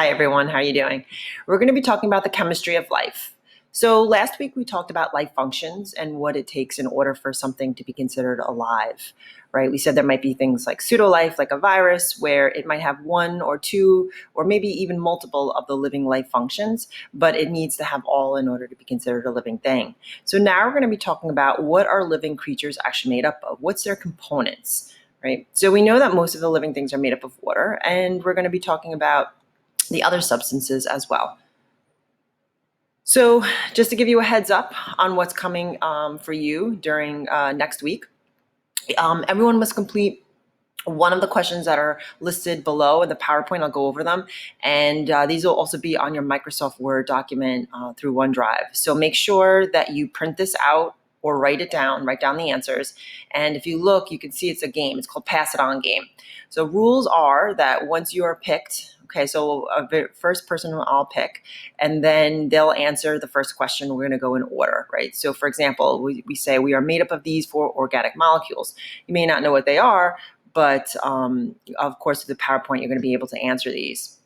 Hi everyone, how are you doing? We're going to be talking about the chemistry of life. So last week we talked about life functions and what it takes in order for something to be considered alive, right? We said there might be things like pseudo-life, like a virus, where it might have one or two or maybe even multiple of the living life functions, but it needs to have all in order to be considered a living thing. So now we're going to be talking about what are living creatures actually made up of? What's their components, right? So we know that most of the living things are made up of water, and we're going to be talking about the other substances as well. So just to give you a heads up on what's coming for you during next week, everyone must complete one of the questions that are listed below in the PowerPoint. I'll go over them. And these will also be on your Microsoft Word document through OneDrive. So make sure that you print this out or write down the answers. And if you look, you can see it's a game. It's called Pass It On game. So rules are that once you are picked, okay, so first person I'll pick, and then they'll answer the first question. We're going to go in order, right? So for example, we say we are made up of these 4 organic molecules. You may not know what they are, but of course, with the PowerPoint, you're going to be able to answer these.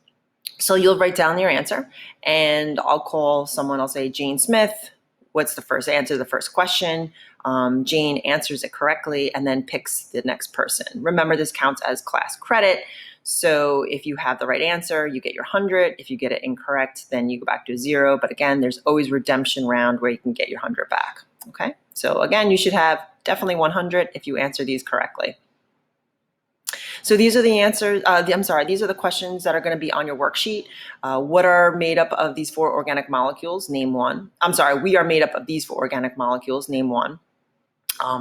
So you'll write down your answer, and I'll call someone. I'll say, Jane Smith, what's the first answer, the first question? Jane answers it correctly and then picks the next person. Remember, this counts as class credit. So if you have the right answer, you get your 100. If you get it incorrect, then you go back to 0. But again, there's always redemption round where you can get your 100 back. Okay. So again, you should have definitely 100 if you answer these correctly. So these are the answers, these are the questions that are going to be on your worksheet. What are made up of these 4 organic molecules? Name one. We are made up of these 4 organic molecules. Name one.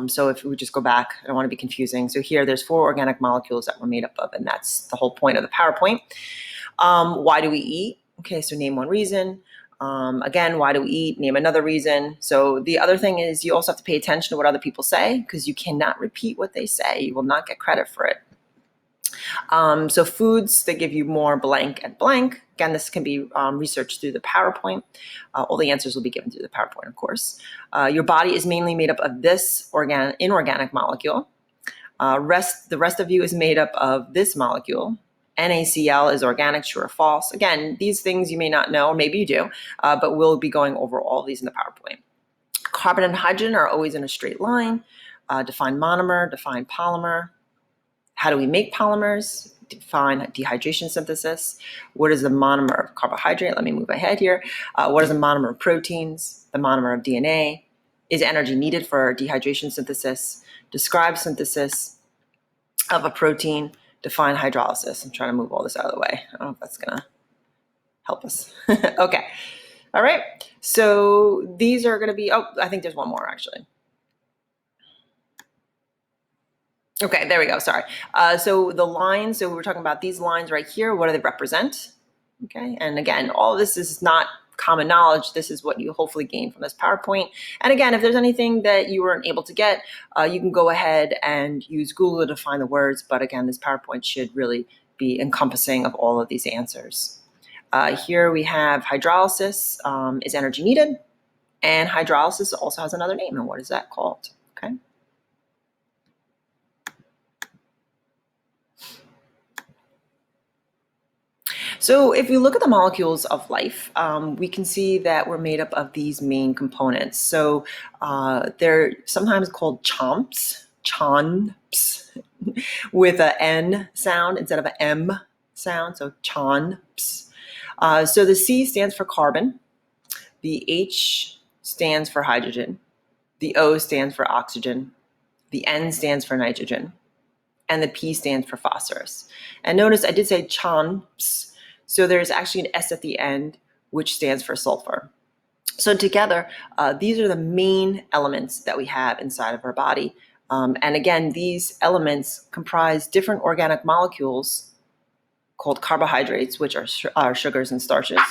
So if we just go back, I don't want to be confusing. So here, there's 4 organic molecules that we're made up of, and that's the whole point of the PowerPoint. Why do we eat? Okay, so name one reason. Again, why do we eat? Name another reason. So the other thing is you also have to pay attention to what other people say, because you cannot repeat what they say. You will not get credit for it. So foods that give you more blank and blank. Again, this can be researched through the PowerPoint. All the answers will be given through the PowerPoint, of course. Your body is mainly made up of this inorganic molecule. The rest of you is made up of this molecule. NaCl is organic, true or false. Again, these things you may not know, or maybe you do, but we'll be going over all of these in the PowerPoint. Carbon and hydrogen are always in a straight line. Define monomer, define polymer. How do we make polymers? Define dehydration synthesis. What is the monomer of carbohydrate? Let me move ahead here. What is the monomer of proteins? The monomer of DNA. Is energy needed for dehydration synthesis? Describe synthesis of a protein. Define hydrolysis. I'm trying to move all this out of the way. I don't know if that's going to help us. Okay. All right. So these are going to be, I think there's one more actually. Okay, there we go, sorry. So the lines, so we're talking about these lines right here, what do they represent? Okay, and again, all of this is not common knowledge. This is what you hopefully gain from this PowerPoint. And again, if there's anything that you weren't able to get, you can go ahead and use Google to find the words. But again, this PowerPoint should really be encompassing of all of these answers. Here we have hydrolysis is energy needed, and hydrolysis also has another name. And what is that called? Okay. So if we look at the molecules of life, we can see that we're made up of these main components. So they're sometimes called chomps, with an N sound instead of an M sound, so chomps. So the C stands for carbon, the H stands for hydrogen, the O stands for oxygen, the N stands for nitrogen, and the P stands for phosphorus. And notice I did say chomps. So there's actually an S at the end, which stands for sulfur. So together, these are the main elements that we have inside of our body. And again, these elements comprise different organic molecules called carbohydrates, which are sugars and starches,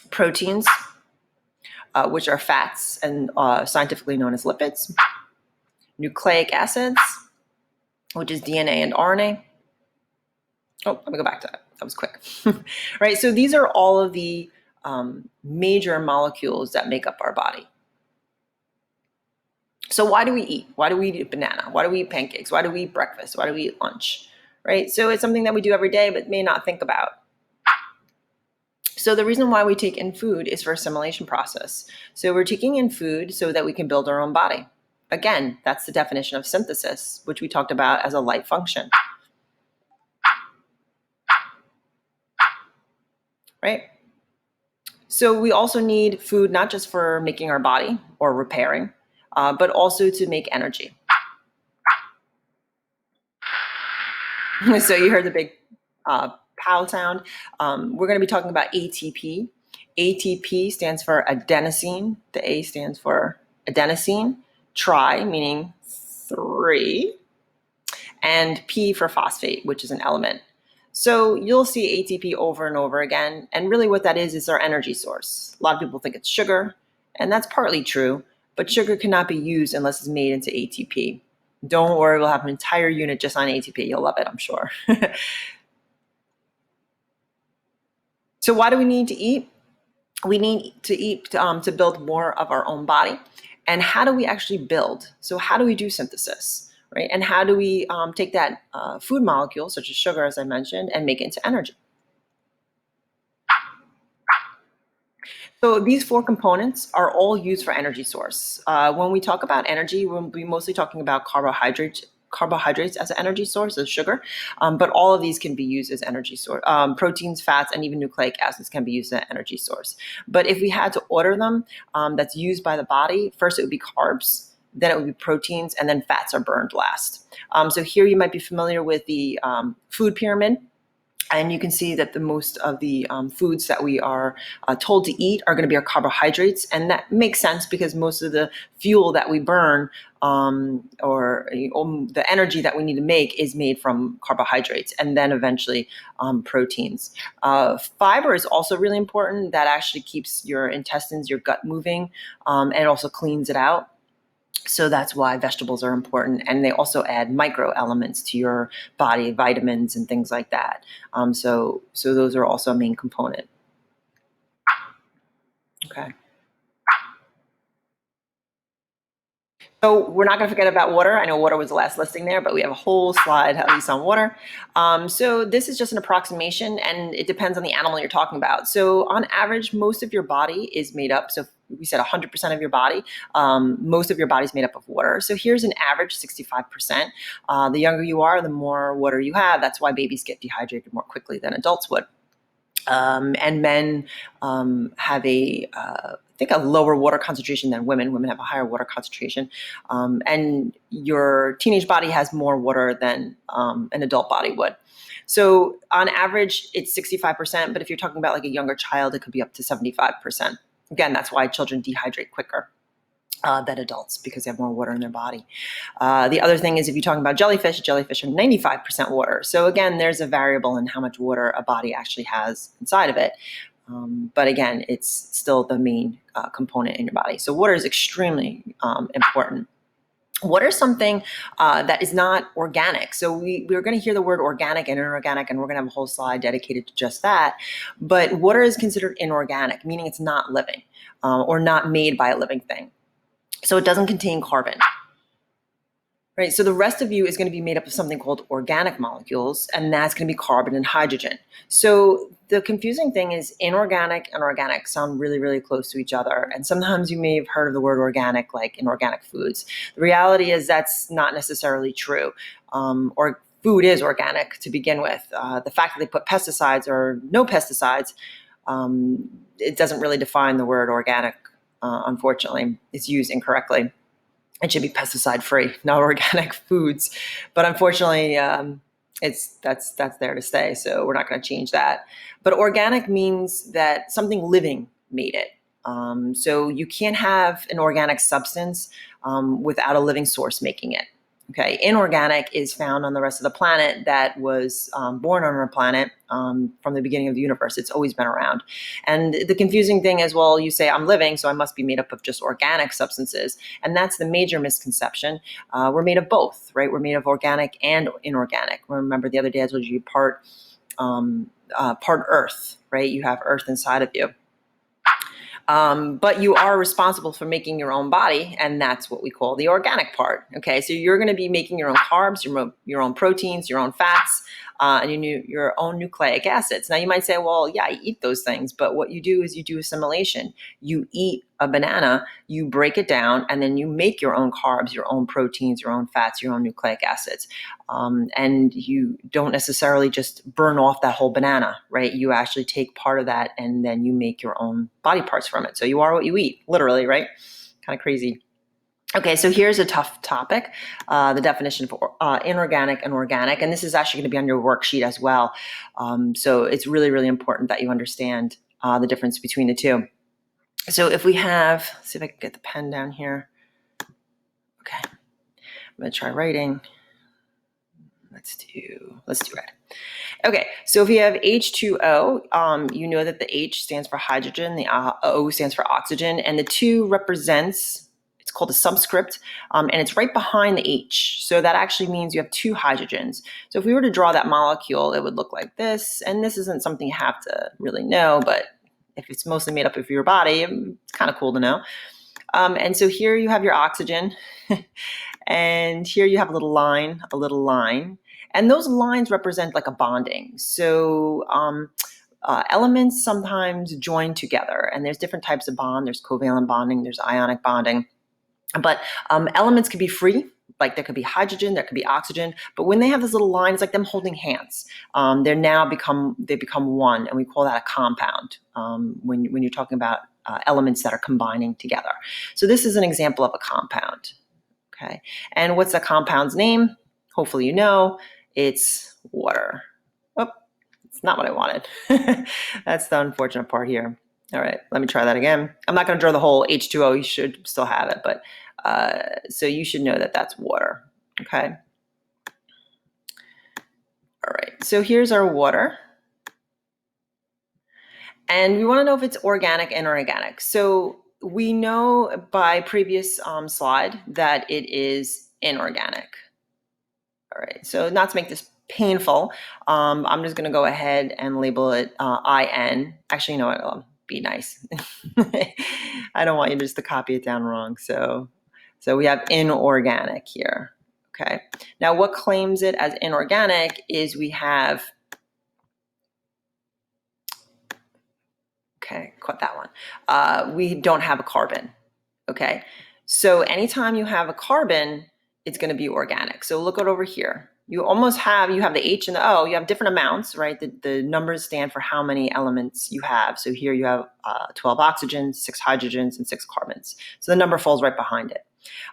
proteins, which are fats and scientifically known as lipids, nucleic acids, which is DNA and RNA. Oh, let me go back to that. That was quick. Right, so these are all of the major molecules that make up our body. So why do we eat? Why do we eat a banana? Why do we eat pancakes? Why do we eat breakfast? Why do we eat lunch? Right, so it's something that we do every day but may not think about. So the reason why we take in food is for assimilation process. So we're taking in food so that we can build our own body. Again, that's the definition of synthesis, which we talked about as a light function, right? So we also need food not just for making our body or repairing, but also to make energy. So you heard the big pow sound. We're going to be talking about ATP. ATP stands for adenosine. The A stands for adenosine. Tri, meaning 3, and P for phosphate, which is an element. So you'll see ATP over and over again, and really what that is our energy source. A lot of people think it's sugar, and that's partly true, but sugar cannot be used unless it's made into ATP. Don't worry, we'll have an entire unit just on ATP. You'll love it, I'm sure. So why do we need to eat? We need to eat to build more of our own body. And how do we actually build? So how do we do synthesis, right? And how do we take that food molecule, such as sugar, as I mentioned, and make it into energy? So these 4 components are all used for energy source. When we talk about energy, we'll be mostly talking about carbohydrates as an energy source, as sugar, but all of these can be used as energy source. Proteins, fats, and even nucleic acids can be used as an energy source. But if we had to order them, that's used by the body, first it would be carbs, then it would be proteins, and then fats are burned last. So here you might be familiar with the food pyramid. And you can see that the most of the foods that we are told to eat are going to be our carbohydrates. And that makes sense because most of the fuel that we burn or the energy that we need to make is made from carbohydrates and then eventually proteins. Fiber is also really important. That actually keeps your intestines, your gut moving, and it also cleans it out. So that's why vegetables are important, and they also add micro elements to your body, vitamins and things like that. So those are also a main component. Okay. So we're not going to forget about water. I know water was the last listing there, but we have a whole slide at least on water. So this is just an approximation, and it depends on the animal you're talking about. So on average, most of your body is made up. So we said 100% of your body, most of your body is made up of water. So here's an average 65%. The younger you are, the more water you have. That's why babies get dehydrated more quickly than adults would. And men have I think a lower water concentration than women. Women have a higher water concentration. And your teenage body has more water than an adult body would. So on average, it's 65%, but if you're talking about like a younger child, it could be up to 75%. Again, that's why children dehydrate quicker than adults because they have more water in their body. The other thing is if you're talking about jellyfish are 95% water. So again, there's a variable in how much water a body actually has inside of it. But again, it's still the main component in your body. So water is extremely important. Water is something that is not organic. So we're going to hear the word organic and inorganic, and we're going to have a whole slide dedicated to just that. But water is considered inorganic, meaning it's not living or not made by a living thing. So it doesn't contain carbon. Right, so the rest of you is going to be made up of something called organic molecules, and that's going to be carbon and hydrogen. So the confusing thing is inorganic and organic sound really, really close to each other. And sometimes you may have heard of the word organic, like in organic foods. The reality is that's not necessarily true. Or food is organic to begin with. The fact that they put pesticides or no pesticides, it doesn't really define the word organic, unfortunately. It's used incorrectly. It should be pesticide-free, not organic foods. But unfortunately, that's there to stay. So we're not going to change that. But organic means that something living made it. So you can't have an organic substance without a living source making it. Okay, inorganic is found on the rest of the planet that was born on our planet from the beginning of the universe. It's always been around. And the confusing thing is, well, you say I'm living, so I must be made up of just organic substances. And that's the major misconception. We're made of both, right? We're made of organic and inorganic. Remember the other day I told you part earth, right? You have earth inside of you. But you are responsible for making your own body, and that's what we call the organic part. Okay, so you're going to be making your own carbs, your own proteins, your own fats, and your own nucleic acids. Now you might say, well, yeah, I eat those things, but what you do is you do assimilation. You eat a banana, you break it down, and then you make your own carbs, your own proteins, your own fats, your own nucleic acids. And you don't necessarily just burn off that whole banana, right? You actually take part of that and then you make your own body parts from it. So you are what you eat, literally, right? Kind of crazy. Okay, so here's a tough topic, the definition for inorganic and organic, and this is actually going to be on your worksheet as well. So it's really, really important that you understand the difference between the two. So if we have, let's see if I can get the pen down here. Okay, I'm going to try writing. Let's do red. Okay, so if you have H2O, you know that the H stands for hydrogen, the O stands for oxygen, and the 2 represents, it's called a subscript, and it's right behind the H. So that actually means you have 2 hydrogens. So if we were to draw that molecule, it would look like this, and this isn't something you have to really know, but if it's mostly made up of your body, it's kind of cool to know. And so here you have your oxygen, and here you have a little line, and those lines represent like a bonding. So elements sometimes join together, and there's different types of bond. There's covalent bonding, there's ionic bonding, but elements can be free. Like there could be hydrogen, there could be oxygen, but when they have this little line, it's like them holding hands. They become one, and we call that a compound when you're talking about elements that are combining together. So this is an example of a compound. Okay, and what's the compound's name? Hopefully you know. It's water. Oh, it's not what I wanted. That's the unfortunate part here. All right, let me try that again. I'm not going to draw the whole H2O. You should still have it, but so you should know that that's water. Okay. All right, so here's our water. And we want to know if it's organic and inorganic. So we know by previous slide that it is inorganic. All right, so not to make this painful, I'm just going to go ahead and label it IN. Actually, you know what? I'll be nice. I don't want you just to copy it down wrong. So we have inorganic here. Okay. Now, what claims it as inorganic is we have. Okay, caught that one. We don't have a carbon. Okay. So anytime you have a carbon, it's going to be organic. So look at over here. You have the H and the O, you have different amounts, right? The numbers stand for how many elements you have. So here you have 12 oxygens, 6 hydrogens, and 6 carbons. So the number falls right behind it.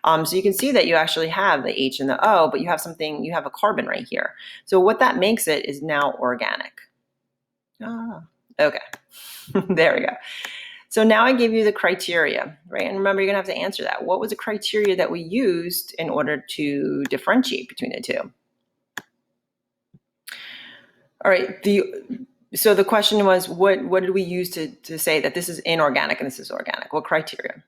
So you can see that you actually have the H and the O, but you have a carbon right here. So what that makes it is now organic. Okay, there we go. So now I gave you the criteria, right? And remember, you're gonna have to answer that. What was the criteria that we used in order to differentiate between the two? All right, so the question was, what did we use to say that this is inorganic and this is organic? What criteria?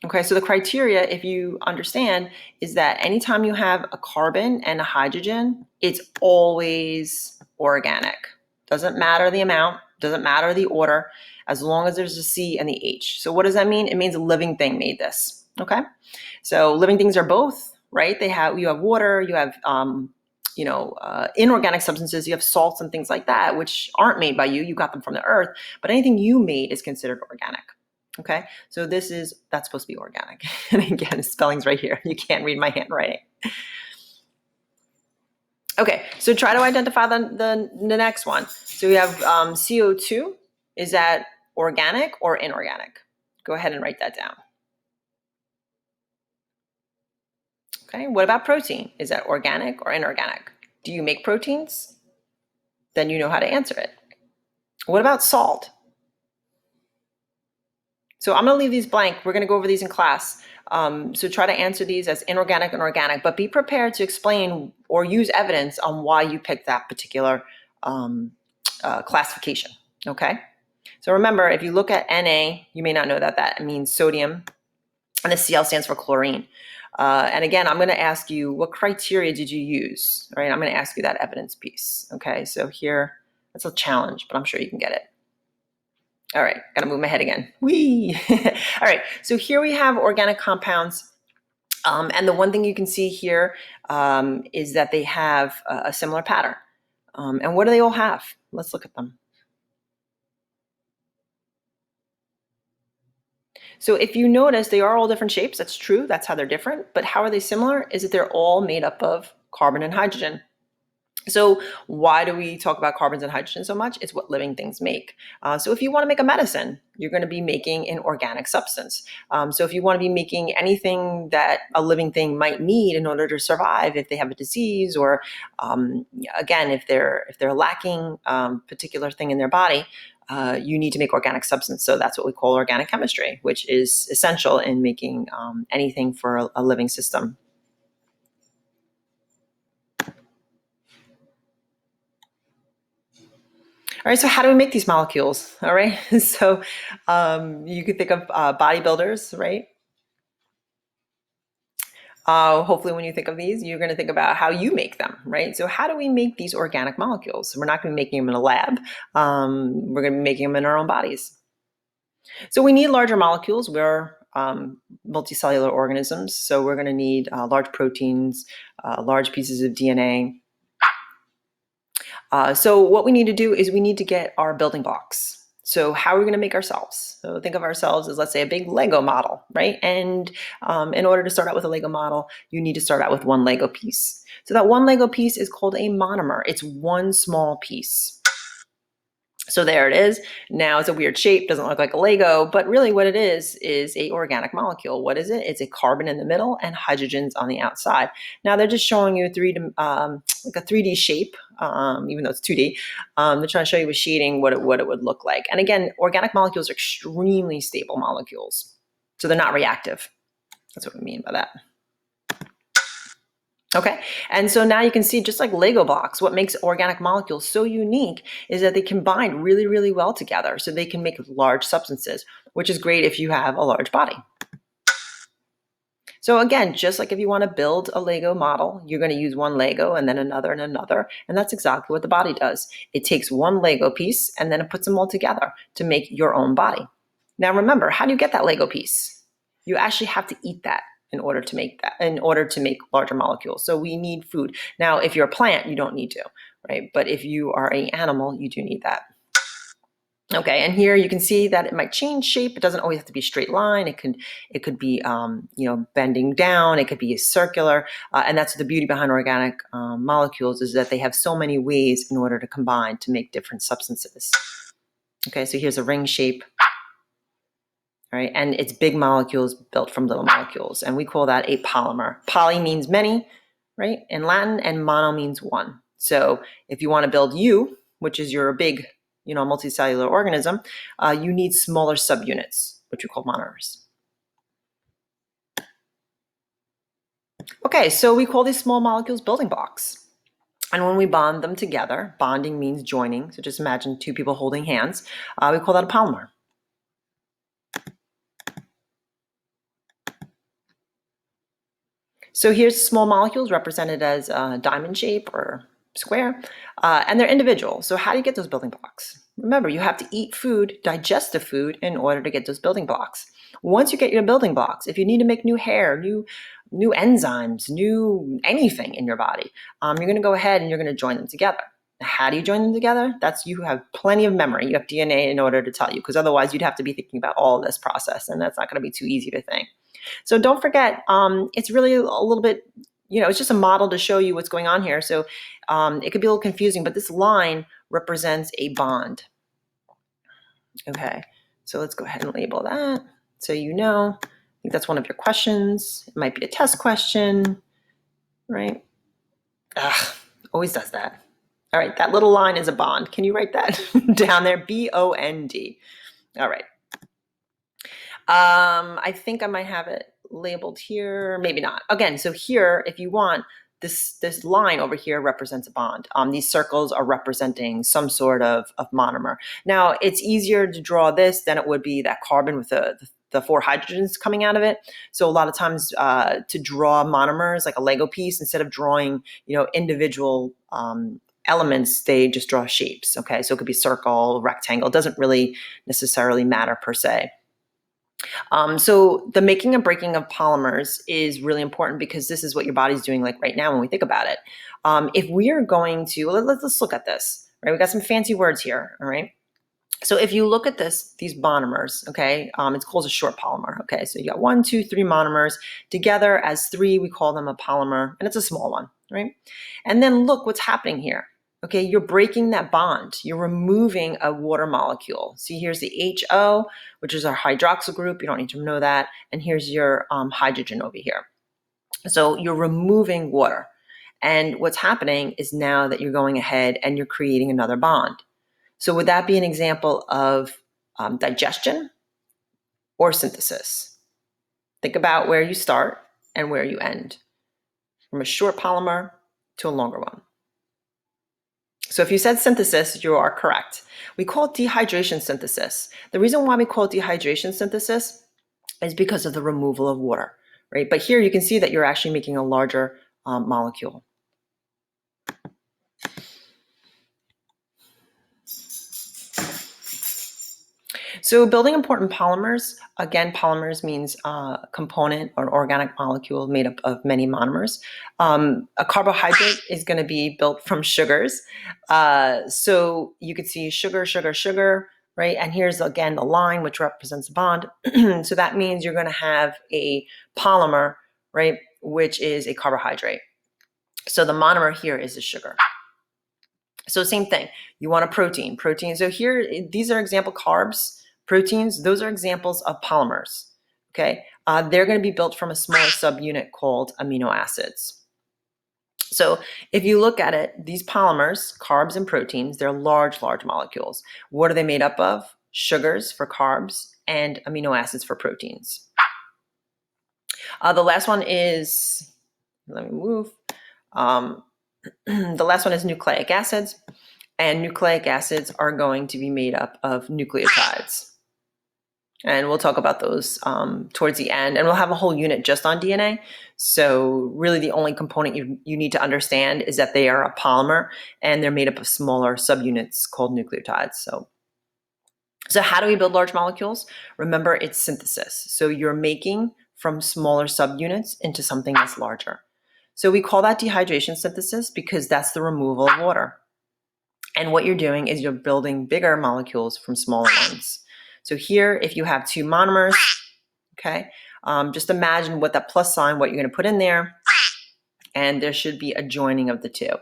Okay, so the criteria, if you understand, is that anytime you have a carbon and a hydrogen, it's always organic. Doesn't matter the amount, doesn't matter the order, as long as there's a C and the H. So what does that mean? It means a living thing made this, okay? So living things are both, right? You have water, you have inorganic substances, you have salts and things like that, which aren't made by you, you got them from the earth, but anything you made is considered organic. Okay, so that's supposed to be organic. And again, spelling's right here. You can't read my handwriting. Okay, so try to identify the next one. So we have CO2. Is that organic or inorganic? Go ahead and write that down. Okay, what about protein? Is that organic or inorganic? Do you make proteins? Then you know how to answer it. What about salt? So I'm going to leave these blank. We're going to go over these in class. So try to answer these as inorganic and organic, but be prepared to explain or use evidence on why you picked that particular classification. Okay. So remember, if you look at Na, you may not know that means sodium, and the Cl stands for chlorine. And again, I'm going to ask you, what criteria did you use? All right. I'm going to ask you that evidence piece. Okay. So here, that's a challenge, but I'm sure you can get it. All right, gotta move my head again. Whee! All right, so here we have organic compounds And the one thing you can see here is that they have a similar pattern. And what do they all have? Let's look at them. So if you notice, they are all different shapes. That's true. That's how they're different. But how are they similar? Is that they're all made up of carbon and hydrogen. So why do we talk about carbons and hydrogen so much? It's what living things make. So if you want to make a medicine, you're going to be making an organic substance. So if you want to be making anything that a living thing might need in order to survive, if they have a disease, or again, if they're lacking particular thing in their body, you need to make organic substance. So that's what we call organic chemistry, which is essential in making anything for a living system. All right, so how do we make these molecules? All right, so you could think of bodybuilders, right? Hopefully when you think of these, you're going to think about how you make them, right? So how do we make these organic molecules? We're not going to be making them in a lab. We're going to be making them in our own bodies. So we need larger molecules. We're multicellular organisms, so we're going to need large proteins, large pieces of DNA. So what we need to do is we need to get our building blocks. So how are we going to make ourselves? So think of ourselves as, let's say, a big Lego model, right? And in order to start out with a Lego model, you need to start out with one Lego piece. So that one Lego piece is called a monomer. It's one small piece. So there it is. Now it's a weird shape, doesn't look like a Lego, but really what it is a organic molecule. What is it? It's a carbon in the middle and hydrogens on the outside. Now they're just showing you like a 3D shape, even though it's 2D. They're trying to show you with shading what it would look like. And again, organic molecules are extremely stable molecules. So they're not reactive. That's what we mean by that. Okay, and so now you can see, just like Lego blocks, what makes organic molecules so unique is that they combine really, really well together, so they can make large substances, which is great if you have a large body. So again, just like if you want to build a Lego model, you're going to use one Lego and then another and another, and that's exactly what the body does. It takes one Lego piece and then it puts them all together to make your own body. Now remember, how do you get that Lego piece? You actually have to eat that in order to make larger molecules. So we need food. Now, if you're a plant, you don't need to, right? But if you are an animal, you do need that. Okay, and here you can see that it might change shape. It doesn't always have to be a straight line. It could be bending down. It could be circular, and that's the beauty behind organic molecules, is that they have so many ways in order to combine to make different substances. Okay, so here's a ring shape. All right, and it's big molecules built from little molecules, and we call that a polymer. Poly means many, right, in Latin, and mono means one. So if you want to build you, which is your big, multicellular organism, you need smaller subunits, which we call monomers. Okay, so we call these small molecules building blocks. And when we bond them together, bonding means joining. So just imagine two people holding hands. We call that a polymer. So here's small molecules represented as a diamond shape or square, and they're individual. So how do you get those building blocks? Remember, you have to eat food, digest the food in order to get those building blocks. Once you get your building blocks, if you need to make new hair, new enzymes, new anything in your body, you're going to go ahead and you're going to join them together. How do you join them together? You have plenty of memory. You have DNA in order to tell you, because otherwise you'd have to be thinking about all of this process, and that's not going to be too easy to think. So don't forget, it's really a little bit, it's just a model to show you what's going on here. So it could be a little confusing, but this line represents a bond. Okay, so let's go ahead and label that so you know. I think that's one of your questions. It might be a test question, right? Always does that. All right, that little line is a bond. Can you write that down there? B-O-N-D. All right. I think I might have it labeled here, maybe not. Again, so here, if you want, this line over here represents a bond. These circles are representing some sort of monomer. Now, it's easier to draw this than it would be that carbon with the 4 hydrogens coming out of it. So a lot of times to draw monomers, like a Lego piece, instead of drawing, individual elements, they just draw shapes. Okay, so it could be circle, rectangle. It doesn't really necessarily matter per se. So the making and breaking of polymers is really important because this is what your body's doing like right now when we think about it. If we are going to, let's look at this, right? We got some fancy words here, all right? So if you look at these monomers, okay, it's called a short polymer, okay? So you got 1, 2, 3 monomers together as 3, we call them a polymer, and it's a small one, right? And then look what's happening here. Okay, you're breaking that bond. You're removing a water molecule. See, here's the HO, which is our hydroxyl group. You don't need to know that. And here's your hydrogen over here. So you're removing water. And what's happening is now that you're going ahead and you're creating another bond. So would that be an example of digestion or synthesis? Think about where you start and where you end, from a short polymer to a longer one. So if you said synthesis, you are correct. We call it dehydration synthesis. The reason why we call it dehydration synthesis is because of the removal of water, right? But here you can see that you're actually making a larger molecule. So building important polymers, again, polymers means a component or an organic molecule made up of many monomers. A carbohydrate is going to be built from sugars. So you could see sugar, sugar, sugar, right? And here's again the line which represents a bond. So that means you're going to have a polymer, right, which is a carbohydrate. So the monomer here is a sugar. So same thing, you want a protein. So here, these are example carbs. Proteins, those are examples of polymers, okay? They're going to be built from a smaller subunit called amino acids. So if you look at it, these polymers, carbs and proteins, they're large, large molecules. What are they made up of? Sugars for carbs and amino acids for proteins. The last one is, let me move. The last one is nucleic acids. And nucleic acids are going to be made up of nucleotides. And we'll talk about those towards the end. And we'll have a whole unit just on DNA. So really the only component you need to understand is that they are a polymer and they're made up of smaller subunits called nucleotides. So how do we build large molecules? Remember, it's synthesis. So you're making from smaller subunits into something that's larger. So we call that dehydration synthesis because that's the removal of water. And what you're doing is you're building bigger molecules from smaller ones. So here, if you have 2 monomers, okay, just imagine what that plus sign, what you're going to put in there, and there should be a joining of the 2. All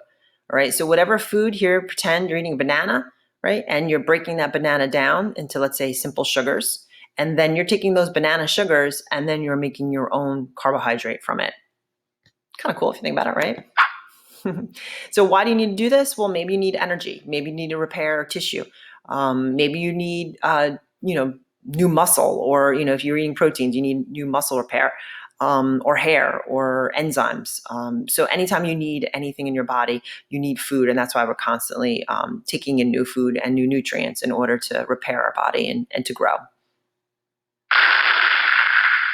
right, so whatever food here, pretend you're eating a banana, right, and you're breaking that banana down into, let's say, simple sugars, and then you're taking those banana sugars, and then you're making your own carbohydrate from it. Kind of cool if you think about it, right? So why do you need to do this? Well, maybe you need energy. Maybe you need to repair tissue. Maybe you need, new muscle, or, if you're eating proteins, you need new muscle repair, or hair or enzymes. So anytime you need anything in your body, you need food. And that's why we're constantly taking in new food and new nutrients in order to repair our body and to grow.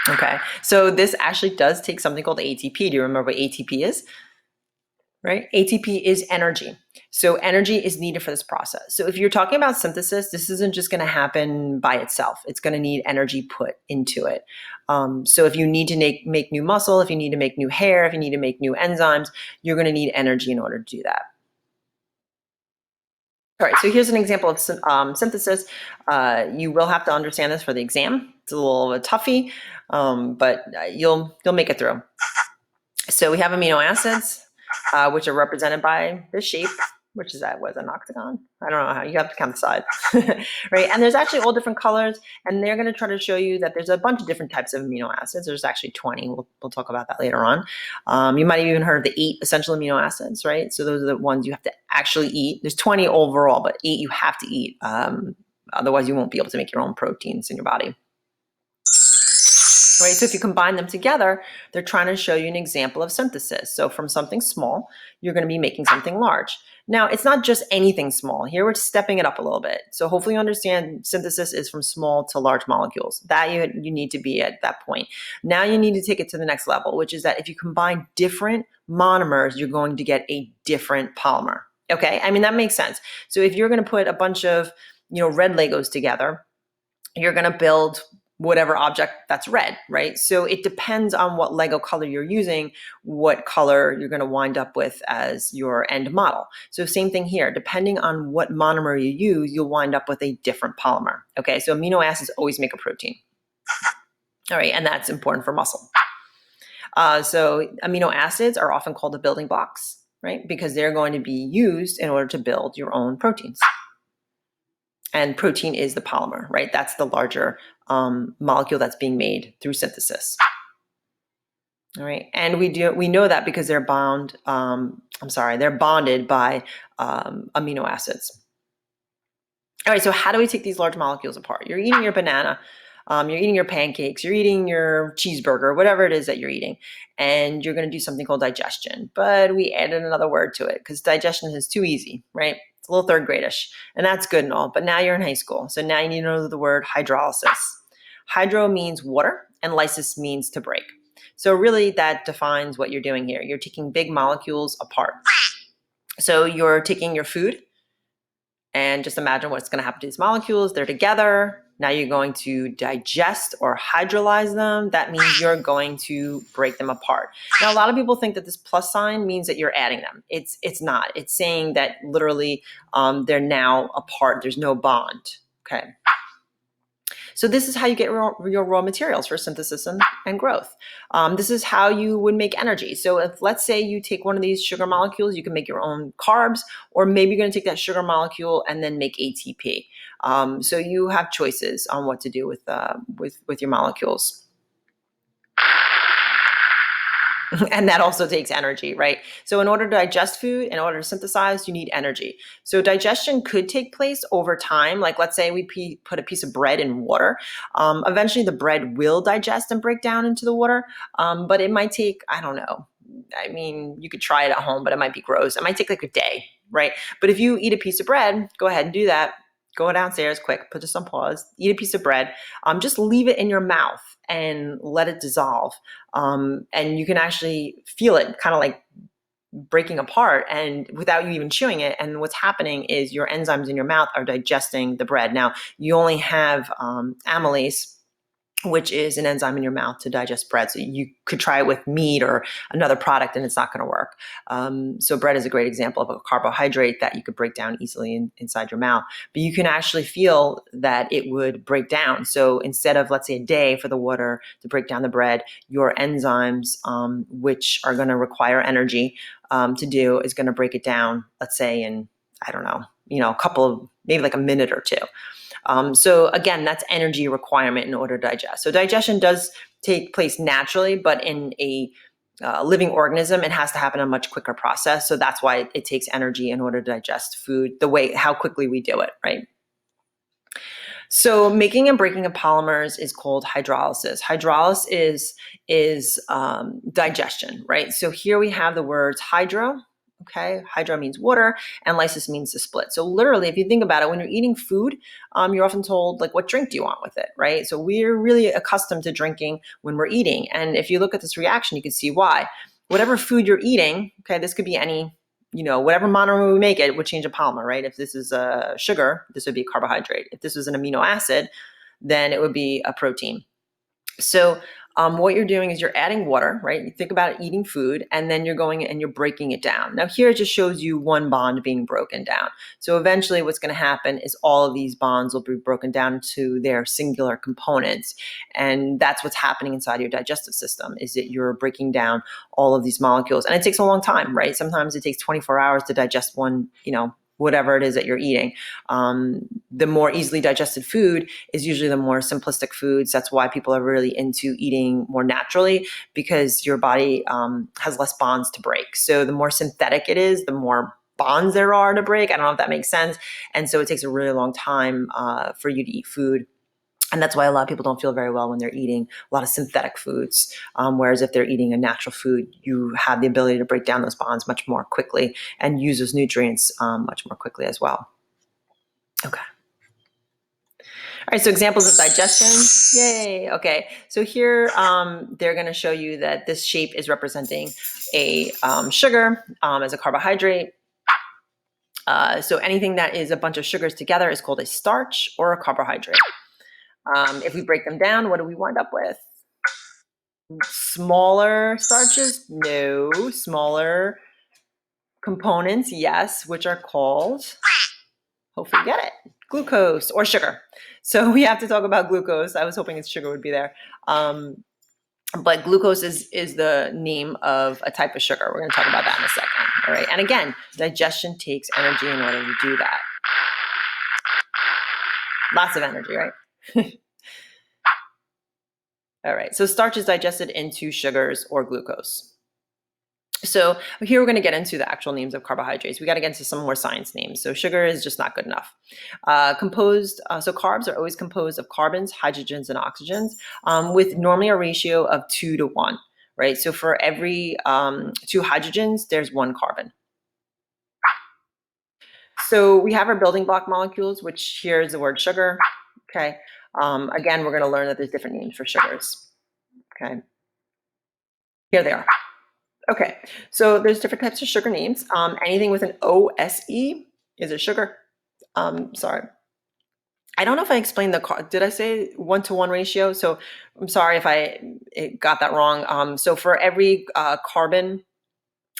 Okay, so this actually does take something called ATP. Do you remember what ATP is? Right? ATP is energy. So energy is needed for this process. So if you're talking about synthesis, this isn't just going to happen by itself. It's going to need energy put into it. So if you need to make new muscle, if you need to make new hair, if you need to make new enzymes, you're going to need energy in order to do that. All right, so here's an example of synthesis. You will have to understand this for the exam. It's a little toughie, but you'll make it through. So we have amino acids, which are represented by this shape, which is that was an octagon. I don't know how you have to count the sides, right? And there's actually all different colors, and they're going to try to show you that there's a bunch of different types of amino acids. There's actually 20. We'll talk about that later on. You might have even heard of the 8 essential amino acids, right? So those are the ones you have to actually eat. There's 20 overall, but 8 you have to eat. Otherwise, you won't be able to make your own proteins in your body. Right, so if you combine them together, they're trying to show you an example of synthesis. So from something small, you're going to be making something large. Now, it's not just anything small. Here we're stepping it up a little bit. So hopefully you understand synthesis is from small to large molecules. That you need to be at that point. Now you need to take it to the next level, which is that if you combine different monomers, you're going to get a different polymer. Okay, I mean, that makes sense. So if you're going to put a bunch of red Legos together, you're going to build whatever object that's red, right? So it depends on what Lego color you're using, what color you're going to wind up with as your end model. So same thing here, depending on what monomer you use, you'll wind up with a different polymer. Okay, so amino acids always make a protein. All right, and that's important for muscle. So amino acids are often called the building blocks, right? Because they're going to be used in order to build your own proteins. And protein is the polymer, right? That's the larger molecule that's being made through synthesis. All right, and we know that because they're they're bonded by amino acids. All right, so how do we take these large molecules apart? You're eating your banana, you're eating your pancakes, you're eating your cheeseburger, whatever it is that you're eating, and you're going to do something called digestion. But we added another word to it because digestion is too easy, right? It's a little third gradish, and that's good and all. But now you're in high school, so now you need to know the word hydrolysis. Hydro means water, and lysis means to break. So really, that defines what you're doing here. You're taking big molecules apart. So you're taking your food, and just imagine what's going to happen to these molecules. They're together. Now you're going to digest or hydrolyze them. That means you're going to break them apart. Now, a lot of people think that this plus sign means that you're adding them. It's not. It's saying that literally they're now apart. There's no bond. Okay. So this is how you get your raw materials for synthesis and growth. This is how you would make energy. So if, let's say, you take one of these sugar molecules, you can make your own carbs, or maybe you're going to take that sugar molecule and then make ATP. So you have choices on what to do with your molecules. And that also takes energy, right? So in order to digest food, in order to synthesize, you need energy. So digestion could take place over time. Like, let's say we put a piece of bread in water. Eventually the bread will digest and break down into the water. But it might take, I don't know. I mean, you could try it at home, but it might be gross. It might take like a day, right? But if you eat a piece of bread, go ahead and do that. Go downstairs quick, put this on pause, eat a piece of bread, just leave it in your mouth and let it dissolve. And you can actually feel it kind of like breaking apart and without you even chewing it. And what's happening is your enzymes in your mouth are digesting the bread. Now, you only have amylase, which is an enzyme in your mouth to digest bread. So you could try it with meat or another product and it's not going to work. So bread is a great example of a carbohydrate that you could break down easily inside your mouth. But you can actually feel that it would break down. So instead of, let's say, a day for the water to break down the bread, your enzymes, which are going to require energy to do, is going to break it down, let's say, in, I don't know, a couple of, maybe like a minute or two. So again, that's energy requirement in order to digest. So digestion does take place naturally, but in a living organism, it has to happen in a much quicker process. So that's why it takes energy in order to digest food, how quickly we do it, right? So making and breaking of polymers is called hydrolysis. Hydrolysis is digestion, right? So here we have the words hydro. Okay, hydro means water, and lysis means to split. So literally, if you think about it, when you're eating food, you're often told, like, what drink do you want with it, right? So we're really accustomed to drinking when we're eating. And if you look at this reaction, you can see why. Whatever food you're eating, okay, this could be any, whatever monomer we make, it would change a polymer, right? If this is a sugar, this would be a carbohydrate. If this was an amino acid, then it would be a protein. So what you're doing is you're adding water, right? You think about eating food, and then you're going and you're breaking it down. Now here it just shows you one bond being broken down. So eventually what's going to happen is all of these bonds will be broken down to their singular components. And that's what's happening inside your digestive system, is that you're breaking down all of these molecules. And it takes a long time, right? Sometimes it takes 24 hours to digest one, whatever it is that you're eating. The more easily digested food is usually the more simplistic foods. That's why people are really into eating more naturally, because your body has less bonds to break. So the more synthetic it is, the more bonds there are to break. I don't know if that makes sense. And so it takes a really long time for you to eat food. And that's why a lot of people don't feel very well when they're eating a lot of synthetic foods. Whereas if they're eating a natural food, you have the ability to break down those bonds much more quickly and use those nutrients much more quickly as well. Okay. All right, so examples of digestion. Yay. Okay, so here they're going to show you that this shape is representing a sugar as a carbohydrate. So anything that is a bunch of sugars together is called a starch or a carbohydrate. If we break them down, what do we wind up with? Smaller starches? No. Smaller components? Yes, which are called, hopefully you get it, glucose or sugar. So we have to talk about glucose. I was hoping its sugar would be there. But glucose is the name of a type of sugar. We're going to talk about that in a second. All right. And again, digestion takes energy in order to do that. Lots of energy, right? All right. So starch is digested into sugars or glucose. So here we're going to get into the actual names of carbohydrates. We got to get into some more science names. So sugar is just not good enough. So carbs are always composed of carbons, hydrogens, and oxygens, with normally a ratio of 2 to 1, right? So for every 2 hydrogens, there's 1 carbon. So we have our building block molecules, which here is the word sugar. Okay. Again, we're going to learn that there's different names for sugars. Okay. Here they are. Okay, so there's different types of sugar names. Anything with an OSE is a sugar. Sorry. I don't know if I explained did I say 1 to 1 ratio? So I'm sorry if I got that wrong. So for every carbon,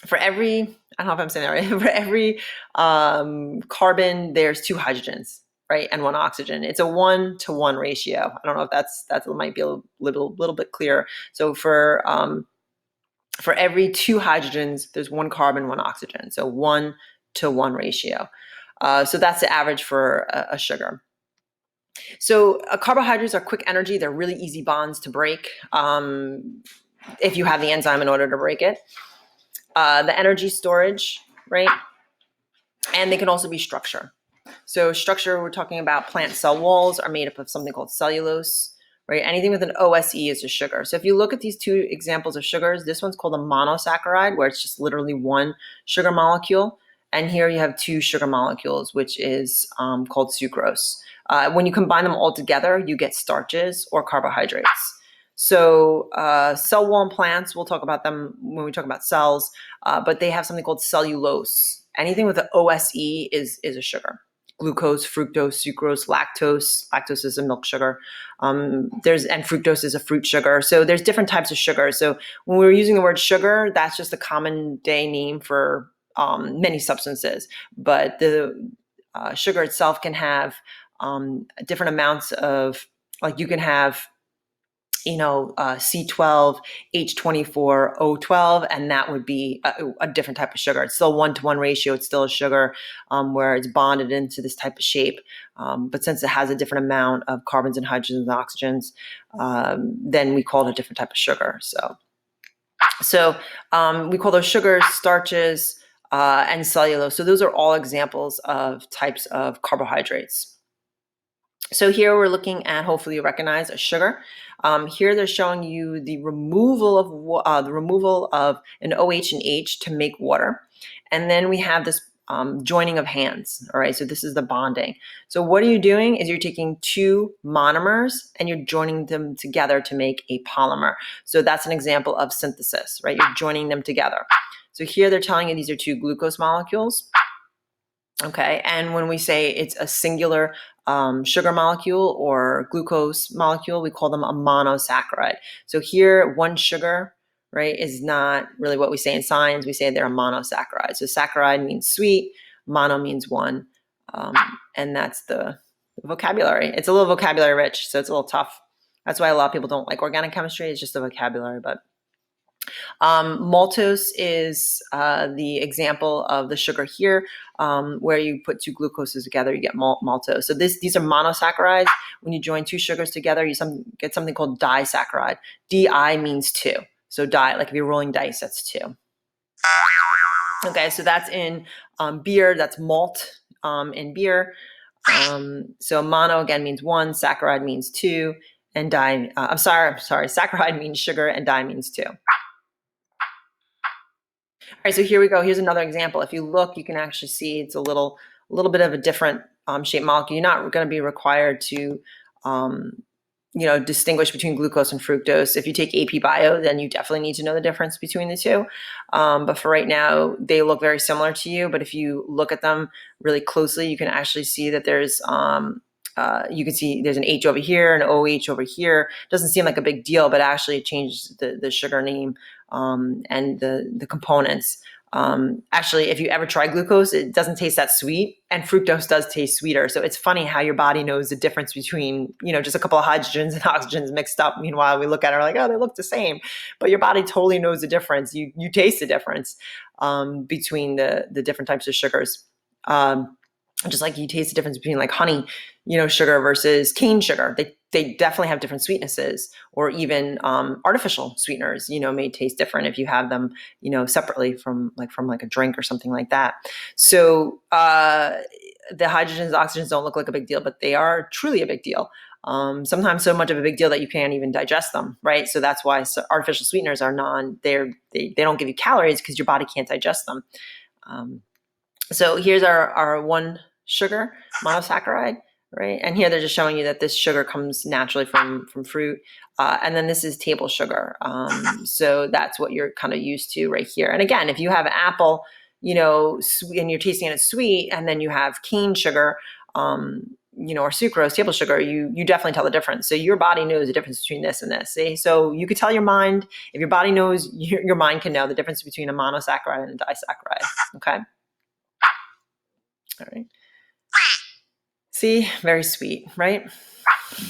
I don't know if I'm saying that right, for every carbon, there's 2 hydrogens, right? And 1 oxygen. It's a 1 to 1 ratio. I don't know if that might be a little bit clearer. So for every 2 hydrogens, there's 1 carbon, 1 oxygen. So 1 to 1 ratio. So that's the average for a sugar. So carbohydrates are quick energy. They're really easy bonds to break if you have the enzyme in order to break it. The energy storage, right? And they can also be structure. So structure, we're talking about plant cell walls are made up of something called cellulose. Right? Anything with an OSE is a sugar. So if you look at these 2 examples of sugars, this one's called a monosaccharide, where it's just literally 1 sugar molecule. And here you have 2 sugar molecules, which is called sucrose. When you combine them all together, you get starches or carbohydrates. So cell wall plants, we'll talk about them when we talk about cells, but they have something called cellulose. Anything with an OSE is a sugar. Glucose, fructose, sucrose, lactose. Lactose is a milk sugar. And fructose is a fruit sugar. So there's different types of sugar. So when we're using the word sugar, that's just a common day name for many substances. But the sugar itself can have different amounts of, like you can have C12, H24, O12, and that would be a different type of sugar. It's still 1 to 1 ratio. It's still a sugar where it's bonded into this type of shape. But since it has a different amount of carbons and hydrogens and oxygens, then we call it a different type of sugar. So we call those sugars, starches, and cellulose. So those are all examples of types of carbohydrates. So here we're looking at, hopefully you recognize, a sugar. Here they're showing you the removal of an OH and H to make water. And then we have this joining of hands. All right, so this is the bonding. So what are you doing is you're taking 2 monomers and you're joining them together to make a polymer. So that's an example of synthesis, right? You're joining them together. So here they're telling you these are 2 glucose molecules. Okay, and when we say it's a singular sugar molecule or glucose molecule, we call them a monosaccharide. So here, 1 sugar, right, is not really what we say in science. We say they're a monosaccharide. So saccharide means sweet, mono means 1, and that's the vocabulary. It's a little vocabulary rich, so it's a little tough. That's why a lot of people don't like organic chemistry. It's just the vocabulary, but maltose is the example of the sugar here, where you put 2 glucoses together, you get maltose. So these are monosaccharides. When you join 2 sugars together, you get something called disaccharide. Di means 2. So di, like if you're rolling dice, that's 2. Okay, so that's in beer. That's malt in beer. So mono again means 1, saccharide means 2, and di. I'm sorry. Saccharide means sugar, and di means 2. All right, so here we go. Here's another example. If you look, you can actually see it's a little bit of a different shaped molecule. You're not going to be required to, distinguish between glucose and fructose. If you take AP Bio, then you definitely need to know the difference between the 2. But for right now, they look very similar to you. But if you look at them really closely, you can actually see that there's you can see there's an H over here, an OH over here. Doesn't seem like a big deal, but actually it changed the sugar name and the components. Actually, if you ever try glucose, it doesn't taste that sweet, and fructose does taste sweeter. So it's funny how your body knows the difference between, just a couple of hydrogens and oxygens mixed up. Meanwhile, we look at it like, oh, they look the same, but your body totally knows the difference. You taste the difference between the different types of sugars. Just like you taste the difference between like honey, sugar versus cane sugar. They definitely have different sweetnesses, or even artificial sweeteners, may taste different if you have them, separately from a drink or something like that. So the hydrogens, oxygens don't look like a big deal, but they are truly a big deal. Sometimes so much of a big deal that you can't even digest them, right? So that's why artificial sweeteners are they don't give you calories because your body can't digest them. So here's our one sugar monosaccharide, right? And here they're just showing you that this sugar comes naturally from fruit. And then this is table sugar. So that's what you're kind of used to right here. And again, if you have an apple, sweet, and you're tasting it sweet, and then you have cane sugar, or sucrose, table sugar, you definitely tell the difference. So your body knows the difference between this and this. See? So you could tell your mind, if your body knows, your mind can know the difference between a monosaccharide and a disaccharide, okay? All right. See, very sweet, right?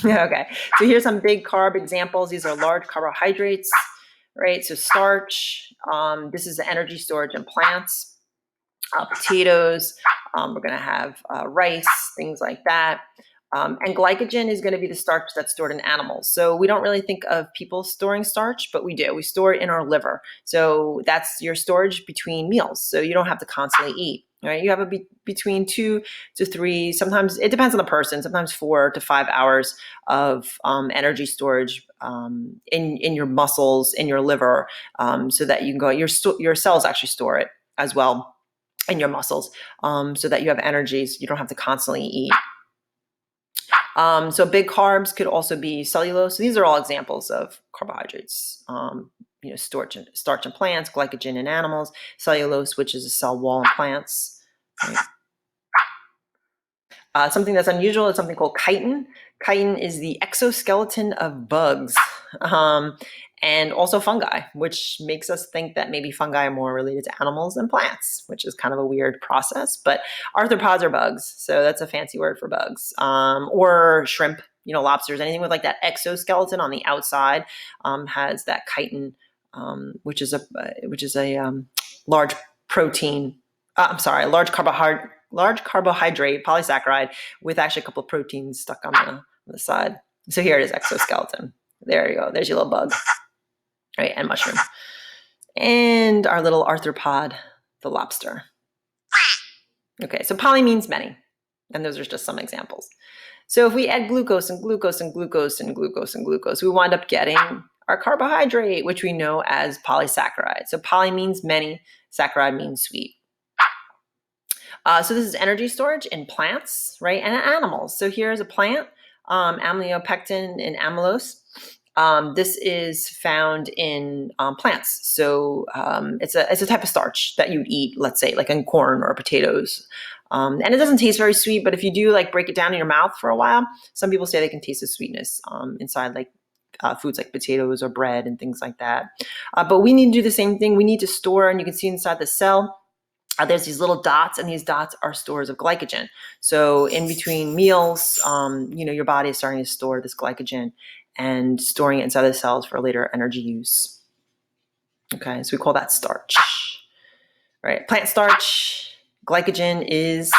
Okay, so here's some big carb examples. These are large carbohydrates, right? So starch, this is the energy storage in plants, potatoes, we're gonna have rice, things like that. And glycogen is going to be the starch that's stored in animals. So we don't really think of people storing starch, but we do. We store it in our liver. So that's your storage between meals. So you don't have to constantly eat. Right? You have between 2 to 3, sometimes it depends on the person, sometimes 4 to 5 hours of energy storage in your muscles, in your liver, so that you can go, your cells actually store it as well in your muscles, so that you have energy, so you don't have to constantly eat. So big carbs could also be cellulose. So these are all examples of carbohydrates. Starch in plants, glycogen in animals, cellulose, which is a cell wall in plants. Right? Something that's unusual is something called chitin. Chitin is the exoskeleton of bugs. And also fungi, which makes us think that maybe fungi are more related to animals than plants, which is kind of a weird process. But arthropods are bugs, so that's a fancy word for bugs. Or shrimp, lobsters, anything with like that exoskeleton on the outside has that chitin, which is a large protein. Large carbohydrate polysaccharide with actually a couple of proteins stuck on the side. So here it is, exoskeleton. There you go. There's your little bug. Right, and mushroom. And our little arthropod, the lobster. Okay, so poly means many. And those are just some examples. So if we add glucose and glucose and glucose and glucose and glucose, we wind up getting our carbohydrate, which we know as polysaccharide. So poly means many, saccharide means sweet. So this is energy storage in plants, right, and in animals. So here's a plant, amylopectin and amylose. This is found in plants. So it's a type of starch that you'd eat, let's say, like in corn or potatoes. And it doesn't taste very sweet, but if you do like break it down in your mouth for a while, some people say they can taste the sweetness inside like foods like potatoes or bread and things like that. But we need to do the same thing. We need to store, and you can see inside the cell, there's these little dots, and these dots are stores of glycogen. So in between meals, your body is starting to store this glycogen and storing it inside the cells for later energy use. Okay, so we call that starch. Right, plant starch, glycogen is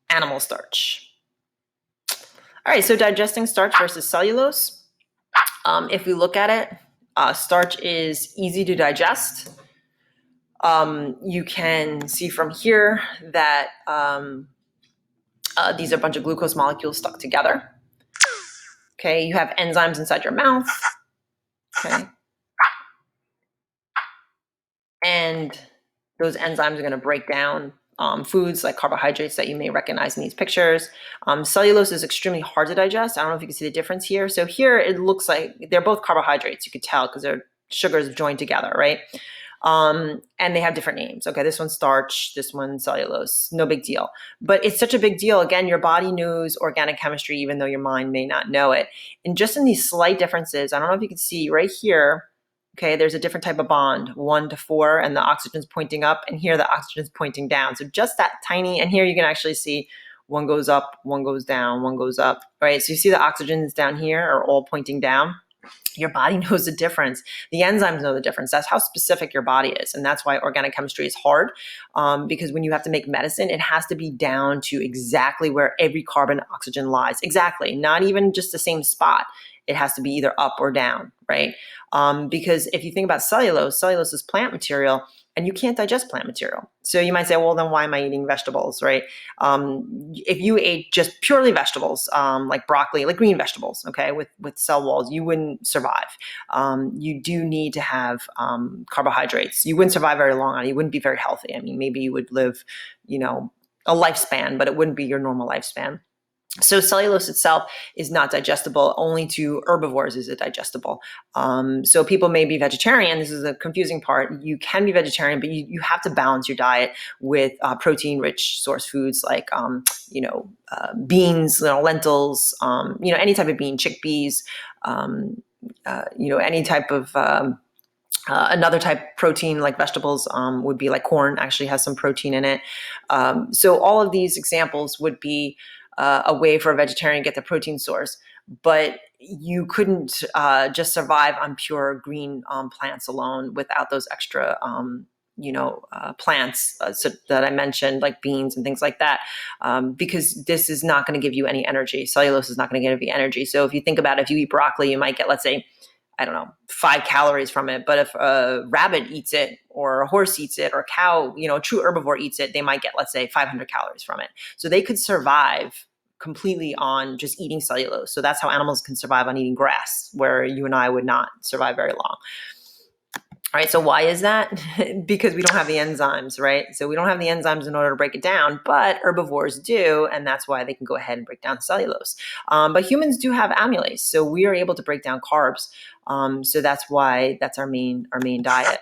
animal starch. All right, so digesting starch versus cellulose. If we look at it, starch is easy to digest. You can see from here that these are a bunch of glucose molecules stuck together. Okay, you have enzymes inside your mouth. Okay. And those enzymes are going to break down foods like carbohydrates that you may recognize in these pictures. Cellulose is extremely hard to digest. I don't know if you can see the difference here. So here it looks like they're both carbohydrates. You could tell because their sugars joined together, right? And they have different names. Okay, this one's starch, this one's cellulose, no big deal. But it's such a big deal. Again, your body knows organic chemistry, even though your mind may not know it. And just in these slight differences, I don't know if you can see right here, okay, there's a different type of bond, 1 to 4, and the oxygen's pointing up, and here the oxygen's pointing down. So just that tiny, and here you can actually see one goes up, one goes down, one goes up, right? So you see the oxygens down here are all pointing down. Your body knows the difference. The enzymes know the difference. That's how specific your body is. And that's why organic chemistry is hard, because when you have to make medicine, it has to be down to exactly where every carbon oxygen lies. Exactly. Not even just the same spot. It has to be either up or down, right? Because if you think about cellulose is plant material, and you can't digest plant material. So you might say, well, then why am I eating vegetables, right? If you ate just purely vegetables, like broccoli, like green vegetables, okay, with cell walls, you wouldn't survive. You do need to have carbohydrates. You wouldn't survive very long on it. You wouldn't be very healthy. I mean, maybe you would live, a lifespan, but it wouldn't be your normal lifespan. So cellulose itself is not digestible. Only to herbivores is it digestible. So people may be vegetarian. This is a confusing part. You can be vegetarian, but you have to balance your diet with protein-rich source foods like beans, lentils, any type of bean, chickpeas, any type of another type of protein like vegetables would be like corn. Actually has some protein in it. So all of these examples would be a way for a vegetarian to get the protein source, but you couldn't just survive on pure green plants alone without those extra plants that I mentioned, like beans and things like that, because this is not going to give you any energy. Cellulose is not going to give you energy. So if you think about it, if you eat broccoli, you might get, let's say, 5 calories from it. But if a rabbit eats it, or a horse eats it, or a cow, a true herbivore eats it, they might get, let's say, 500 calories from it. So they could survive completely on just eating cellulose. So that's how animals can survive on eating grass, where you and I would not survive very long. All right, so why is that? Because we don't have the enzymes, right? So we don't have the enzymes in order to break it down, but herbivores do, and that's why they can go ahead and break down cellulose. But humans do have amylase, so we are able to break down carbs. So that's why that's our main diet.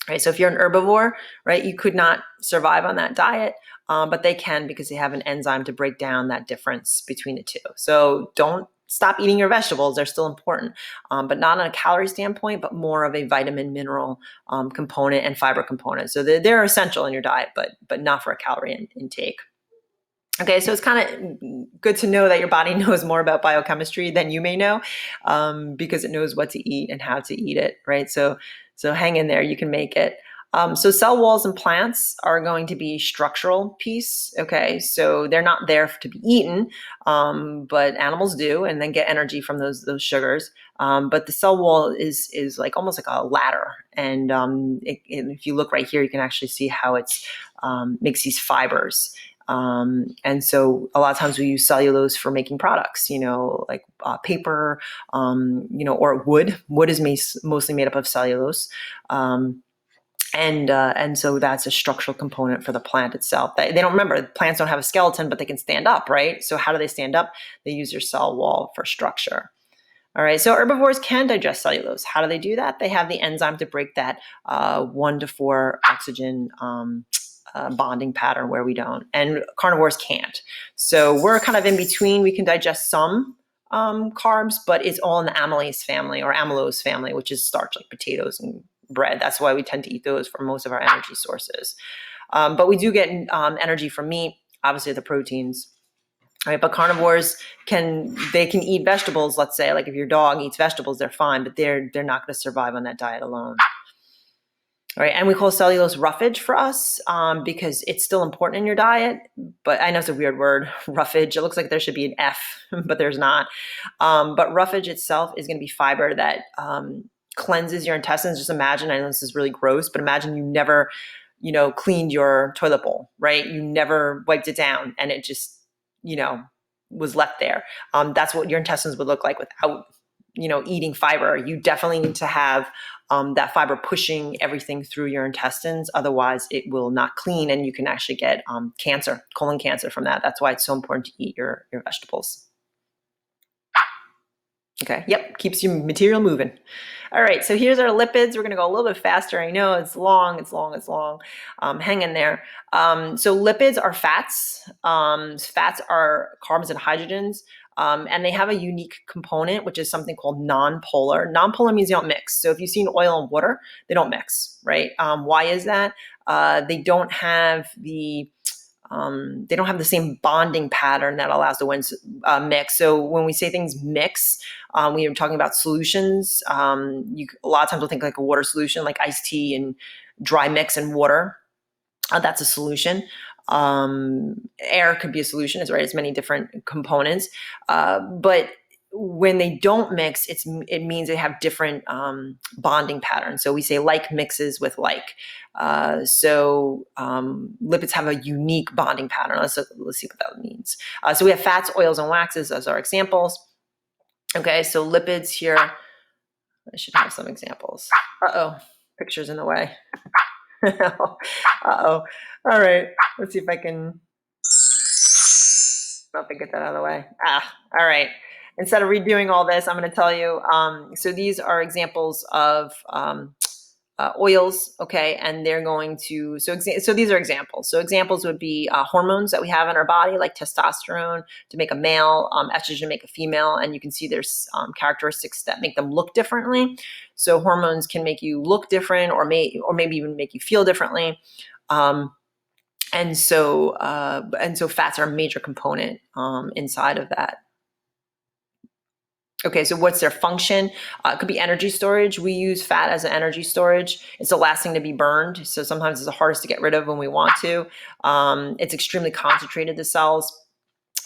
Right, so if you're an herbivore, right, you could not survive on that diet, but they can, because they have an enzyme to break down that difference between the two. So don't stop eating your vegetables. They're still important, but not on a calorie standpoint, but more of a vitamin, mineral component and fiber component. So they're essential in your diet, but not for a calorie intake. Okay, so it's kind of good to know that your body knows more about biochemistry than you may know, because it knows what to eat and how to eat it, right? So hang in there, you can make it. So cell walls in plants are going to be structural piece, okay? So they're not there to be eaten, but animals do, and then get energy from those sugars. But the cell wall is like almost like a ladder, and if you look right here, you can actually see how it's makes these fibers. And so a lot of times we use cellulose for making products, like paper, or wood. Wood is mostly made up of cellulose. And so that's a structural component for the plant itself. They don't remember, plants don't have a skeleton, but they can stand up, right? So how do they stand up? They use their cell wall for structure. All right, so herbivores can digest cellulose. How do they do that? They have the enzyme to break that 1 to 4 oxygen bonding pattern where we don't, and carnivores can't. So we're kind of in between. We can digest some carbs, but it's all in the amylase family or amylose family, which is starch, like potatoes and bread. That's why we tend to eat those for most of our energy sources. But we do get energy from meat, obviously the proteins. All right, but carnivores can eat vegetables. Let's say, like if your dog eats vegetables, they're fine, but they're not going to survive on that diet alone. All right, and we call cellulose roughage for us because it's still important in your diet. But I know it's a weird word, roughage. It looks like there should be an F, but there's not. But roughage itself is going to be fiber that cleanses your intestines. Just imagine, I know this is really gross, but imagine you never, cleaned your toilet bowl, right? You never wiped it down, and it just, was left there. That's what your intestines would look like without, eating fiber. You definitely need to have that fiber pushing everything through your intestines. Otherwise, it will not clean, and you can actually get cancer, colon cancer from that. That's why it's so important to eat your vegetables. Okay, yep, keeps your material moving. All right, so here's our lipids. We're gonna go a little bit faster. I know it's long. Hang in there. So lipids are fats. Fats are carbons and hydrogens, and they have a unique component, which is something called nonpolar. Nonpolar means they don't mix. So if you've seen oil and water, they don't mix, right? Why is that? They don't have the same bonding pattern that allows the ones mix. So when we say things mix, we are talking about solutions. A lot of times we'll think like a water solution, like iced tea and dry mix and water. That's a solution. Air could be a solution, right? It's many different components. But when they don't mix, it means they have different bonding patterns. So we say like mixes with like. Lipids have a unique bonding pattern. Let's see what that means. So we have fats, oils, and waxes as our examples. Okay, so lipids here. I should have some examples. Picture's in the way. All right, let's see if I can get that out of the way. All right. Instead of redoing all this, I'm going to tell you. So these are examples of oils, okay, and they're going to. So these are examples. So examples would be hormones that we have in our body, like testosterone to make a male, estrogen to make a female, and you can see there's characteristics that make them look differently. So hormones can make you look different, or maybe even make you feel differently. And so fats are a major component inside of that. Okay, so what's their function? It could be energy storage. We use fat as an energy storage. It's the last thing to be burned, so sometimes it's the hardest to get rid of when we want to. It's extremely concentrated, the cells,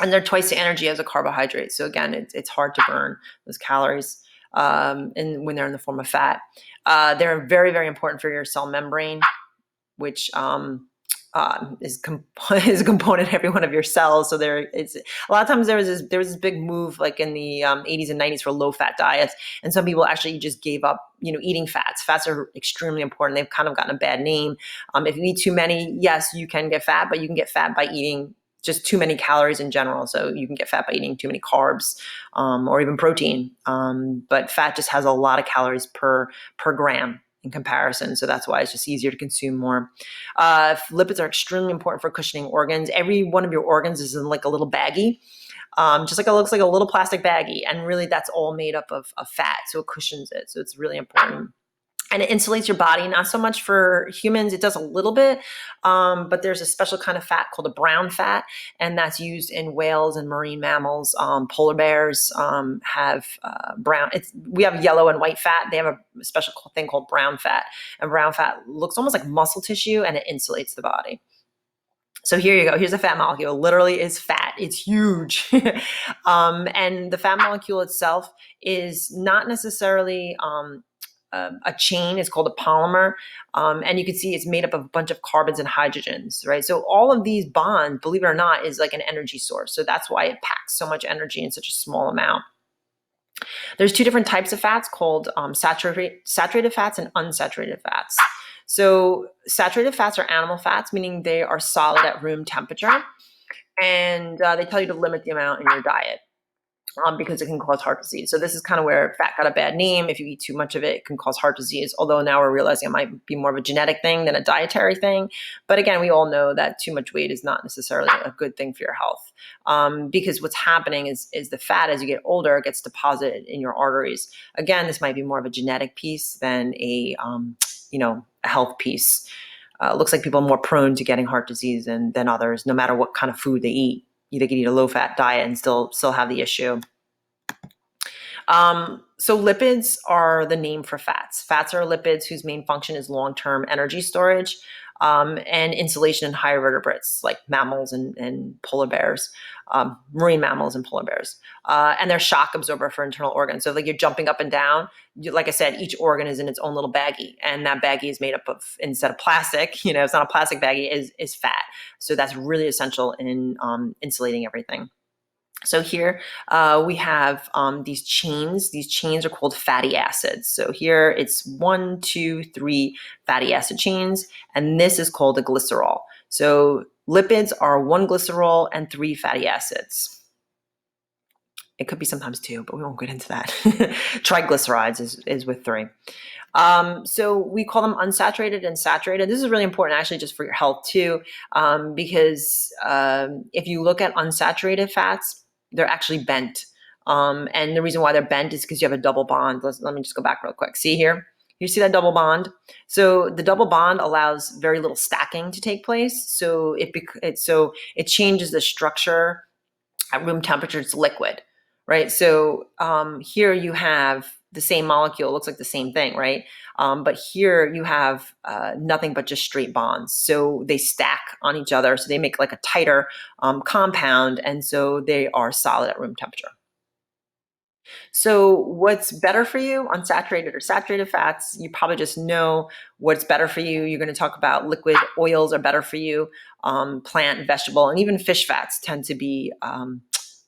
and they're twice the energy as a carbohydrate. So again, it's hard to burn those calories and when they're in the form of fat. They're very, very important for your cell membrane, which is a component of every one of your cells. So it's a lot of times there was this big move like in the 80s and 90s for low fat diets, and some people actually just gave up eating fats. Fats are extremely important. They've kind of gotten a bad name. If you eat too many, yes, you can get fat, but you can get fat by eating just too many calories in general. So you can get fat by eating too many carbs or even protein. But fat just has a lot of calories per gram in comparison. So that's why it's just easier to consume more. Lipids are extremely important for cushioning organs. Every one of your organs is in like a little baggie, just like it looks like a little plastic baggie. And really that's all made up of fat. So it cushions it. So it's really important. And it insulates your body, not so much for humans. It does a little bit, but there's a special kind of fat called a brown fat, and that's used in whales and marine mammals. Polar bears have brown. We have yellow and white fat. They have a special thing called brown fat, and brown fat looks almost like muscle tissue, and it insulates the body. So here you go. Here's a fat molecule. Literally is fat. It's huge. And the fat molecule itself is not necessarily a chain. Is called a polymer. And you can see it's made up of a bunch of carbons and hydrogens, right? So all of these bonds, believe it or not, is like an energy source. So that's why it packs so much energy in such a small amount. There's two different types of fats called saturated fats and unsaturated fats. So saturated fats are animal fats, meaning they are solid at room temperature. And they tell you to limit the amount in your diet. Because it can cause heart disease. So this is kind of where fat got a bad name. If you eat too much of it, it can cause heart disease. Although now we're realizing it might be more of a genetic thing than a dietary thing. But again, we all know that too much weight is not necessarily a good thing for your health. Because what's happening is the fat, as you get older, gets deposited in your arteries. Again, this might be more of a genetic piece than a health piece. Looks like people are more prone to getting heart disease than others, no matter what kind of food they eat. They could eat a low-fat diet and still have the issue. So lipids are the name for fats. Fats are lipids whose main function is long-term energy storage and insulation in higher vertebrates like mammals and polar bears, marine mammals and polar bears. And they're shock absorber for internal organs. So like you're jumping up and down, like I said, each organ is in its own little baggie, and that baggie is made up of, instead of plastic, it's not a plastic baggie, is fat. So that's really essential in insulating everything. So here we have these chains. These chains are called fatty acids. So here it's 1, 2, 3 fatty acid chains, and this is called a glycerol. So lipids are 1 glycerol and 3 fatty acids. It could be sometimes 2, but we won't get into that. Triglycerides is with 3. So we call them unsaturated and saturated. This is really important actually just for your health too, because if you look at unsaturated fats, they're actually bent. And the reason why they're bent is because you have a double bond. Let me just go back real quick. See here? You see that double bond? So the double bond allows very little stacking to take place. So it changes the structure at room temperature. It's liquid, right? So here you have the same molecule. It looks like the same thing, right? But here you have nothing but just straight bonds. So they stack on each other. So they make like a tighter compound. And so they are solid at room temperature. So what's better for you, unsaturated or saturated fats? You probably just know what's better for you. You're going to talk about liquid oils are better for you. Plant, vegetable, and even fish fats tend to be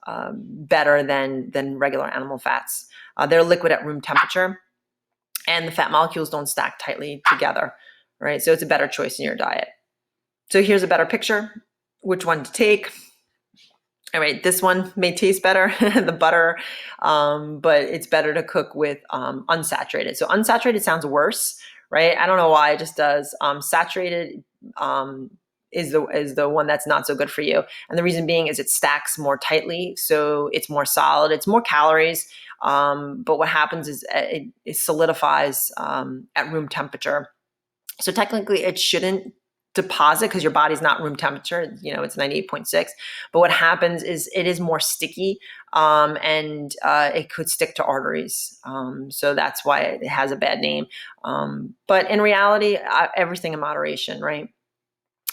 better than regular animal fats. They're liquid at room temperature, and the fat molecules don't stack tightly together, right? So it's a better choice in your diet. So here's a better picture, which one to take. All right, this one may taste better, the butter, but it's better to cook with unsaturated. So unsaturated sounds worse, right? I don't know why, it just does. Saturated is the one that's not so good for you. And the reason being is it stacks more tightly, so it's more solid, it's more calories, but what happens is it solidifies at room temperature. So technically it shouldn't deposit because your body's not room temperature, it's 98.6. But what happens is it is more sticky and it could stick to arteries. So that's why it has a bad name. But in reality, everything in moderation, right?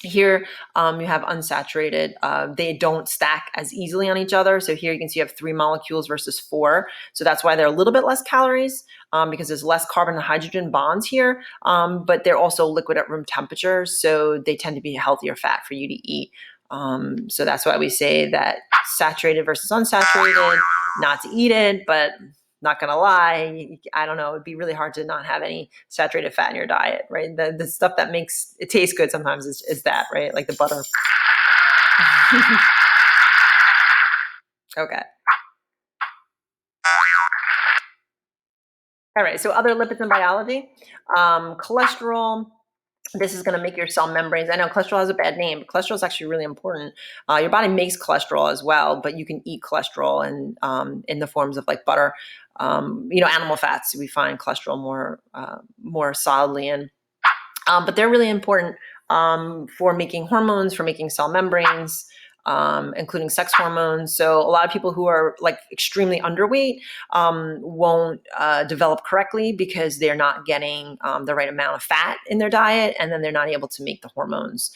Here you have unsaturated. They don't stack as easily on each other. So here you can see you have 3 molecules versus 4. So that's why they're a little bit less calories because there's less carbon and hydrogen bonds here. But they're also liquid at room temperature. So they tend to be a healthier fat for you to eat. So that's why we say that saturated versus unsaturated, not to eat it, but not gonna lie, I don't know, it'd be really hard to not have any saturated fat in your diet, right? The stuff that makes it taste good sometimes is that, right? Like the butter. Okay. All right, so other lipids in biology, cholesterol. This is going to make your cell membranes. I know cholesterol has a bad name, but cholesterol is actually really important. Your body makes cholesterol as well, but you can eat cholesterol and in the forms of like butter. Animal fats, we find cholesterol more solidly in. But they're really important for making hormones, for making cell membranes, including sex hormones. So a lot of people who are like extremely underweight won't develop correctly because they're not getting the right amount of fat in their diet, and then they're not able to make the hormones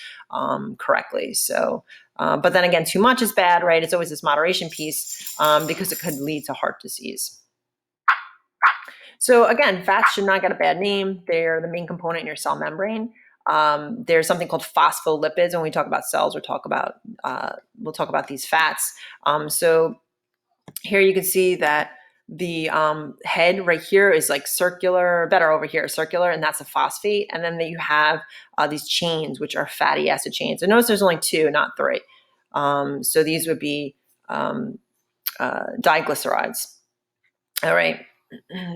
correctly. So, but then again, too much is bad, right? It's always this moderation piece because it could lead to heart disease. So again, fats should not get a bad name. They're the main component in your cell membrane. There's something called phospholipids. When we talk about cells, we'll talk about these fats. So here you can see that the head right here is like circular, better over here, circular, and that's a phosphate. And then you have these chains, which are fatty acid chains. So notice there's only 2, not 3. So these would be diglycerides. All right.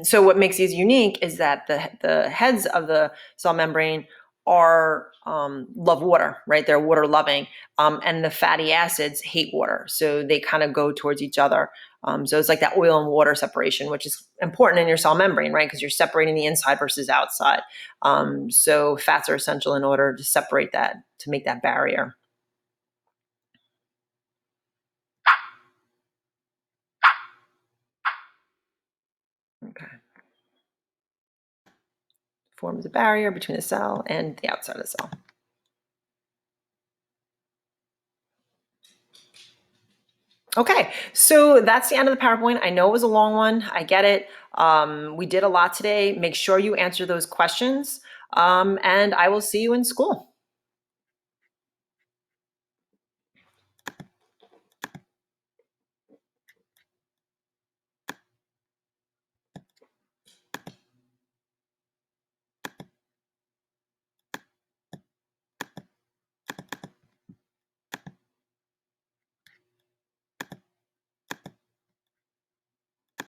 So what makes these unique is that the heads of the cell membrane are love water, right? They're water loving, and the fatty acids hate water, so they kind of go towards each other. So it's like that oil and water separation, which is important in your cell membrane, right? Because you're separating the inside versus outside. So fats are essential in order to separate that, to make that barrier. Okay. Forms a barrier between the cell and the outside of the cell. Okay, so that's the end of the PowerPoint. I know it was a long one. I get it. We did a lot today. Make sure you answer those questions, and I will see you in school.